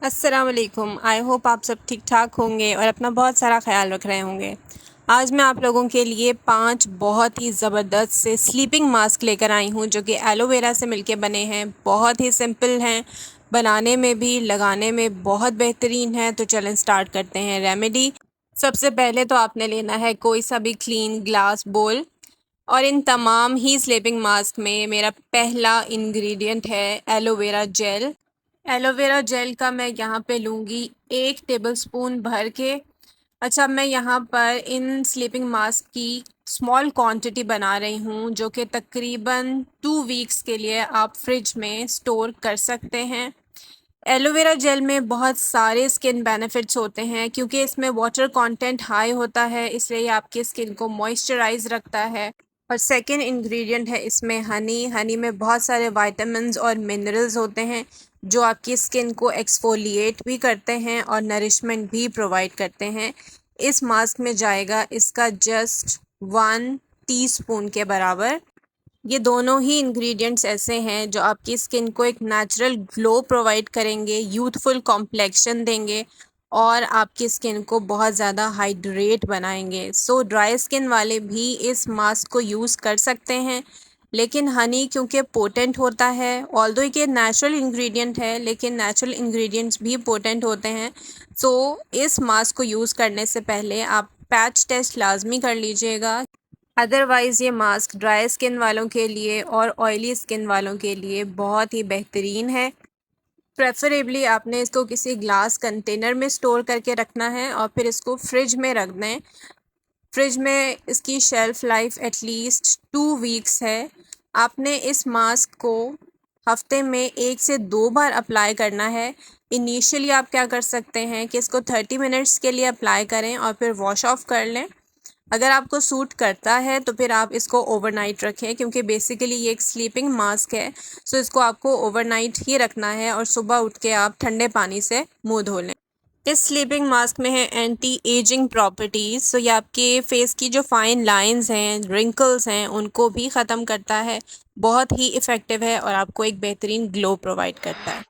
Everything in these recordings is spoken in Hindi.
अस्सलाम वालेकुम। आई होप आप सब ठीक ठाक होंगे और अपना बहुत सारा ख्याल रख रहे होंगे। आज मैं आप लोगों के लिए 5 बहुत ही ज़बरदस्त से स्लीपिंग मास्क लेकर आई हूँ जो कि एलोवेरा से मिलके बने हैं। बहुत ही सिंपल हैं, बनाने में भी लगाने में बहुत बेहतरीन है। तो चलें स्टार्ट करते हैं रेमेडी। सबसे पहले तो आपने लेना है कोई सा भी क्लीन ग्लास बोल, और इन तमाम ही स्लीपिंग मास्क में मेरा पहला इंग्रेडिएंट है एलोवेरा जेल। एलोवेरा जेल का मैं यहाँ पे लूँगी 1 टेबलस्पून भर के। अच्छा, मैं यहाँ पर इन स्लीपिंग मास्क की स्मॉल क्वांटिटी बना रही हूँ जो कि तकरीबन 2 वीक्स के लिए आप फ्रिज में स्टोर कर सकते हैं। एलोवेरा जेल में बहुत सारे स्किन बेनिफिट्स होते हैं क्योंकि इसमें वाटर कंटेंट हाई होता है, इसलिए ये आपकी स्किन को मॉइस्चराइज रखता है। और सेकंड इंग्रेडिएंट है इसमें हनी। हनी में बहुत सारे विटामिन्स और मिनरल्स होते हैं जो आपकी स्किन को एक्सफोलिएट भी करते हैं और नरिशमेंट भी प्रोवाइड करते हैं। इस मास्क में जाएगा इसका जस्ट 1 टीस्पून के बराबर। ये दोनों ही इंग्रेडिएंट्स ऐसे हैं जो आपकी स्किन को एक नेचुरल ग्लो प्रोवाइड करेंगे, यूथफुल कॉम्प्लेक्शन देंगे और आपकी स्किन को बहुत ज़्यादा हाइड्रेट बनाएंगे। सो ड्राई स्किन वाले भी इस मास्क को यूज़ कर सकते हैं, लेकिन हनी क्योंकि पोटेंट होता है, ऑल्दो ये नेचुरल इंग्रेडिएंट है लेकिन नेचुरल इंग्रेडिएंट्स भी पोटेंट होते हैं। सो इस मास्क को यूज़ करने से पहले आप पैच टेस्ट लाजमी कर लीजिएगा। अदरवाइज़ ये मास्क ड्राई स्किन वालों के लिए और ऑयली स्किन वालों के लिए बहुत ही बेहतरीन है। प्रेफरेबली आपने इसको किसी ग्लास कंटेनर में स्टोर करके रखना है और फिर इसको फ्रिज में रख दें। फ्रिज में इसकी शेल्फ़ लाइफ एटलीस्ट 2 वीक्स है। आपने इस मास्क को हफ्ते में 1 से 2 बार अप्लाई करना है। इनिशियली आप क्या कर सकते हैं कि इसको 30 मिनट्स के लिए अप्लाई करें और फिर वॉश ऑफ कर लें। अगर आपको सूट करता है तो फिर आप इसको ओवरनाइट रखें क्योंकि बेसिकली ये एक स्लीपिंग मास्क है। सो इसको आपको ओवरनाइट ही रखना है और सुबह उठ के आप ठंडे पानी से मुंह धो लें। इस स्लीपिंग मास्क में है एंटी एजिंग प्रॉपर्टीज़। सो ये आपके फेस की जो फाइन लाइंस हैं, रिंकल्स हैं, उनको भी ख़त्म करता है। बहुत ही इफ़ेक्टिव है और आपको एक बेहतरीन ग्लो प्रोवाइड करता है।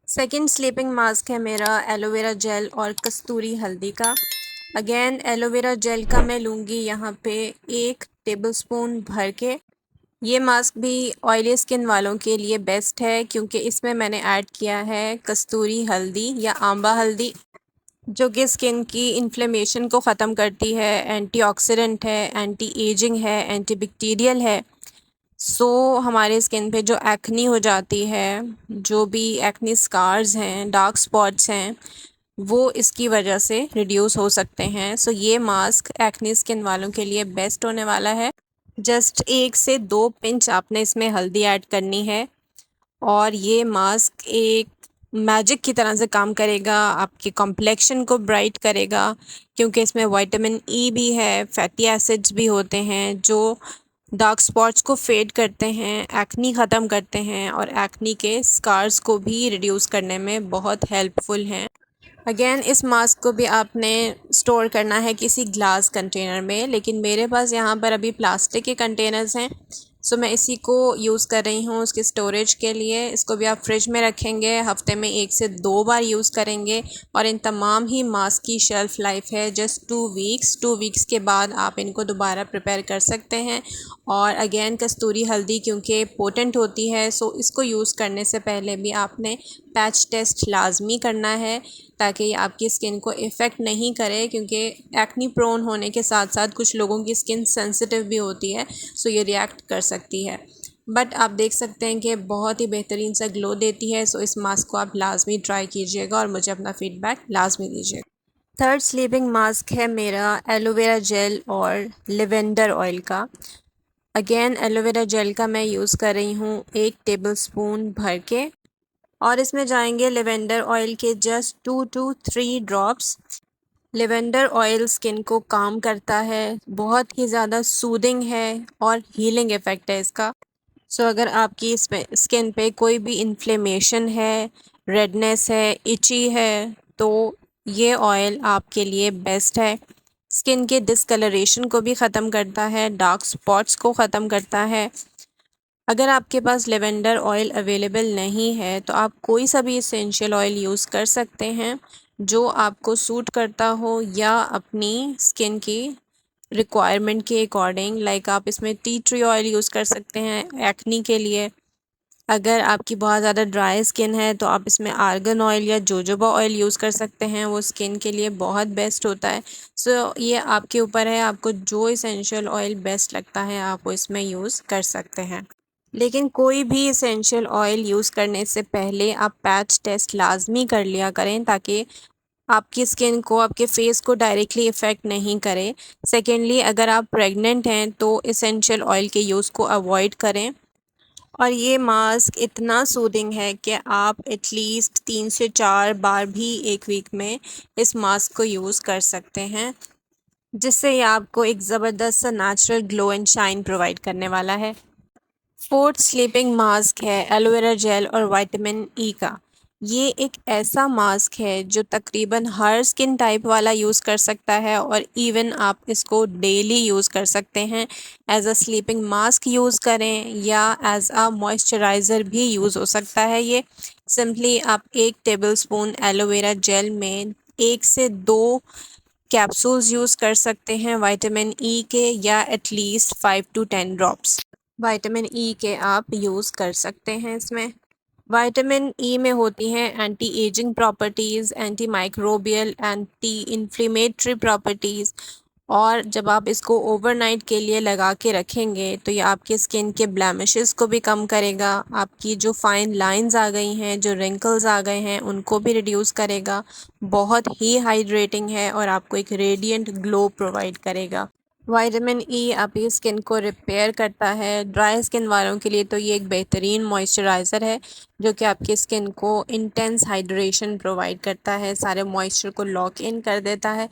सेकंड स्लीपिंग मास्क है मेरा एलोवेरा जेल और कस्तूरी हल्दी का। अगेन एलोवेरा जेल का मैं लूँगी यहाँ पे 1 टेबलस्पून भर के। ये मास्क भी ऑयली स्किन वालों के लिए बेस्ट है क्योंकि इसमें मैंने ऐड किया है कस्तूरी हल्दी या आंबा हल्दी, जो कि स्किन की इन्फ्लेमेशन को ख़त्म करती है, एंटीऑक्सीडेंट है, एंटी एजिंग है, एंटीबैक्टीरियल है। सो हमारे स्किन पे जो एक्नी हो जाती है, जो भी एक्नी स्कार्स हैं, डार्क स्पॉट्स हैं, वो इसकी वजह से रिड्यूस हो सकते हैं। सो ये मास्क एक्नी स्किन वालों के लिए बेस्ट होने वाला है। जस्ट 1 से 2 पिंच आपने इसमें हल्दी ऐड करनी है और ये मास्क एक मैजिक की तरह से काम करेगा, आपके कॉम्प्लेक्शन को ब्राइट करेगा क्योंकि इसमें विटामिन ई भी है, फैटी एसिड्स भी होते हैं जो डार्क स्पॉट्स को फेड करते हैं, एक्नी ख़त्म करते हैं और एक्नी के स्कार्स को भी रिड्यूस करने में बहुत हेल्पफुल हैं। अगेन इस मास्क को भी आपने स्टोर करना है किसी ग्लास कंटेनर में, लेकिन मेरे पास यहाँ पर अभी प्लास्टिक के कंटेनर्स हैं। सो मैं इसी को यूज़ कर रही हूँ उसके स्टोरेज के लिए। इसको भी आप फ्रिज में रखेंगे, हफ्ते में 1 से 2 बार यूज़ करेंगे और इन तमाम ही मास्क की शेल्फ़ लाइफ है जस्ट 2 वीक्स। 2 वीक्स के बाद आप इनको दोबारा प्रिपेयर कर सकते हैं। और अगेन कस्तूरी हल्दी क्योंकि पोटेंट होती है, सो इसको यूज़ करने से पहले भी आपने पैच टेस्ट लाजमी करना है ताकि ये आपकी स्किन को इफ़ेक्ट नहीं करे, क्योंकि एक्नी प्रोन होने के साथ साथ कुछ लोगों की स्किन सेंसिटिव भी होती है, सो ये रिएक्ट कर सकती है। बट आप देख सकते हैं कि बहुत ही बेहतरीन सा ग्लो देती है। सो इस मास्क को आप लाजमी ट्राई कीजिएगा और मुझे अपना फ़ीडबैक लाजमी दीजिएगा। थर्ड स्लीपिंग मास्क है मेरा एलोवेरा जेल और लेवेंडर ऑयल का। अगेन एलोवेरा जेल का मैं यूज़ कर रही हूँ 1 टेबलस्पून भर के और इसमें जाएंगे लेवेंडर ऑयल के just 2 to 3 drops. Lavender oil skin को काम करता है, बहुत ही ज़्यादा सूदिंग है और हीलिंग इफ़ेक्ट है इसका। सो अगर आपकी स्किन पे कोई भी इन्फ्लेमेशन है, रेडनेस है, इची है, तो ये ऑयल आपके लिए बेस्ट है। स्किन के डिसकलरेशन को भी ख़त्म करता है, डार्क स्पॉट्स को ख़त्म करता है अगर आपके पास लेवेंडर ऑयल अवेलेबल नहीं है तो आप कोई सा भी इसेंशियल ऑयल यूज़ कर सकते हैं जो आपको सूट करता हो या अपनी स्किन की रिक्वायरमेंट के अकॉर्डिंग। लाइक आप इसमें टी ट्री ऑयल यूज़ कर सकते हैं एक्नी के लिए। अगर आपकी बहुत ज़्यादा ड्राई स्किन है तो आप इसमें आर्गन ऑयल या जोजोबा ऑयल यूज़ कर सकते हैं, वो स्किन के लिए बहुत बेस्ट होता है। सो ये आपके ऊपर है, आपको जो इसेंशियल ऑयल बेस्ट लगता है आप वो इसमें यूज़ कर सकते हैं। लेकिन कोई भी इसेंशियल ऑयल यूज़ करने से पहले आप पैच टेस्ट लाजमी कर लिया करें ताकि आपकी स्किन को, आपके फेस को डायरेक्टली इफ़ेक्ट नहीं करे। सेकेंडली, अगर आप प्रेग्नेंट हैं तो इसेंशियल ऑयल के यूज़ को अवॉइड करें। और ये मास्क इतना सूदिंग है कि आप एटलीस्ट 3 से 4 बार भी एक वीक में इस मास्क को यूज़ कर सकते हैं, जिससे ये आपको एक ज़बरदस्त सा natural glow and shine provide करने वाला है। फोर्थ स्लीपिंग मास्क है एलोवेरा जेल और विटामिन ई का। ये एक ऐसा मास्क है जो तकरीबन हर स्किन टाइप वाला यूज़ कर सकता है और इवन आप इसको डेली यूज़ कर सकते हैं। As a sleeping mask use करें या एज अ मॉइस्चराइज़र भी यूज़ हो सकता है। ये सिंपली आप 1 टेबलस्पून एलोवेरा जेल में 1 से 2 कैप्सूल्स यूज़ कर सकते हैं विटामिन ई के, या at least 5 to 10 drops vitamin E के आप यूज़ कर सकते हैं इसमें। विटामिन ई में होती हैं anti ageing properties, anti microbial, anti inflammatory properties. और जब आप इसको ओवरनाइट के लिए लगा के रखेंगे तो ये आपके स्किन के ब्लेमिशेस को भी कम करेगा, आपकी जो फाइन लाइंस आ गई हैं, जो रिंकल्स आ गए हैं, उनको भी रिड्यूस करेगा। बहुत ही हाइड्रेटिंग है और आपको एक रेडिएंट ग्लो प्रोवाइड करेगा। विटामिन ई आपकी स्किन को रिपेयर करता है। ड्राई स्किन वालों के लिए तो ये एक बेहतरीन मॉइस्चराइज़र है जो कि आपकी स्किन को इंटेंस हाइड्रेशन प्रोवाइड करता है, सारे मॉइस्चर को लॉक इन कर देता है।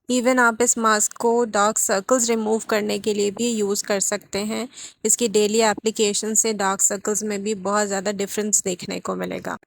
इवन आप इस मास्क को डार्क सर्कल्स रिमूव करने के लिए भी यूज़ कर सकते हैं। इसकी डेली एप्लीकेशन से डार्क सर्कल्स में भी बहुत ज़्यादा डिफरेंस देखने को मिलेगा।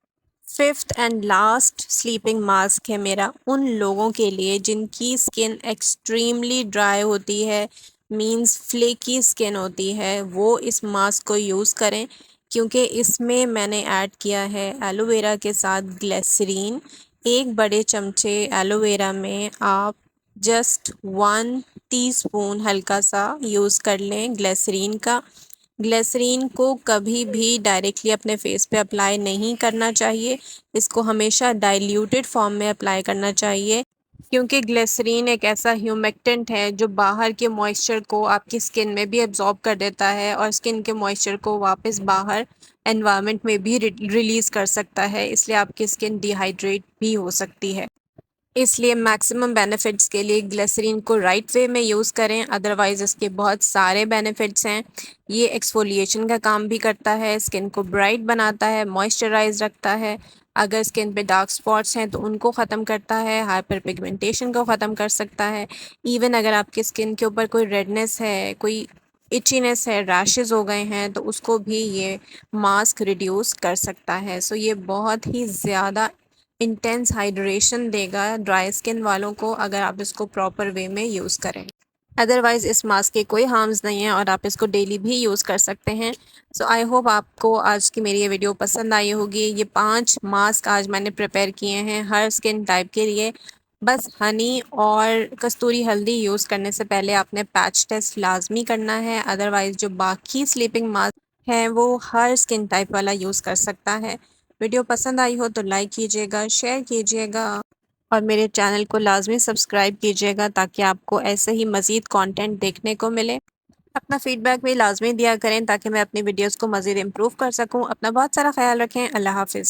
Fifth and last sleeping mask है मेरा उन लोगों के लिए जिनकी स्किन एक्सट्रीमली ड्राई होती है, मींस फ्लेकी स्किन होती है, वो इस मास्क को यूज़ करें क्योंकि इसमें मैंने ऐड किया है एलोवेरा के साथ ग्लिसरीन। 1 बड़े चमचे एलोवेरा में आप जस्ट 1 टीस्पून हल्का सा यूज़ कर लें ग्लिसरीन का। ग्लिसरीन को कभी भी डायरेक्टली अपने फेस पे अप्लाई नहीं करना चाहिए, इसको हमेशा डाइल्यूटेड फॉर्म में अप्लाई करना चाहिए क्योंकि ग्लिसरीन एक ऐसा ह्यूमेक्टेंट है जो बाहर के मॉइस्चर को आपकी स्किन में भी एब्जॉर्ब कर देता है और स्किन के मॉइस्चर को वापस बाहर एनवायरनमेंट में भी रिलीज़ कर सकता है, इसलिए आपकी स्किन डिहाइड्रेट भी हो सकती है। इसलिए मैक्सिमम बेनिफिट्स के लिए ग्लिसरीन को राइट वे में यूज़ करें, अदरवाइज़ इसके बहुत सारे बेनिफिट्स हैं। ये एक्सफोलिएशन का काम भी करता है, स्किन को ब्राइट बनाता है, मॉइस्चराइज रखता है। अगर स्किन पे डार्क स्पॉट्स हैं तो उनको ख़त्म करता है, हाइपर पिगमेंटेशन को ख़त्म कर सकता है। इवन अगर आपकी स्किन के ऊपर कोई रेडनेस है, कोई इचीनेस है, रैशेज़ हो गए हैं तो उसको भी ये मास्क रिड्यूस कर सकता है। सो ये बहुत ही ज़्यादा इंटेंस हाइड्रेशन देगा ड्राई स्किन वालों को अगर आप इसको प्रॉपर वे में यूज़ करें। अदरवाइज़ इस मास्क के कोई हार्म्स नहीं है और आप इसको डेली भी यूज़ कर सकते हैं। सो आई होप आपको आज की मेरी ये वीडियो पसंद आई होगी। ये 5 मास्क आज मैंने प्रिपेयर किए हैं हर स्किन टाइप के लिए। बस हनी और कस्तूरी हल्दी यूज़ करने से पहले आपने पैच टेस्ट लाजमी करना है, अदरवाइज़ जो बाकी स्लीपिंग मास्क हैं वो हर स्किन टाइप वाला यूज़ कर सकता है। वीडियो पसंद आई हो तो लाइक कीजिएगा, शेयर कीजिएगा और मेरे चैनल को लाजमी सब्सक्राइब कीजिएगा ताकि आपको ऐसे ही मज़ीद कंटेंट देखने को मिले। अपना फीडबैक भी लाजमी दिया करें ताकि मैं अपनी वीडियोस को मज़ीद इम्प्रूव कर सकूं। अपना बहुत सारा ख्याल रखें। अल्लाह हाफ़िज़।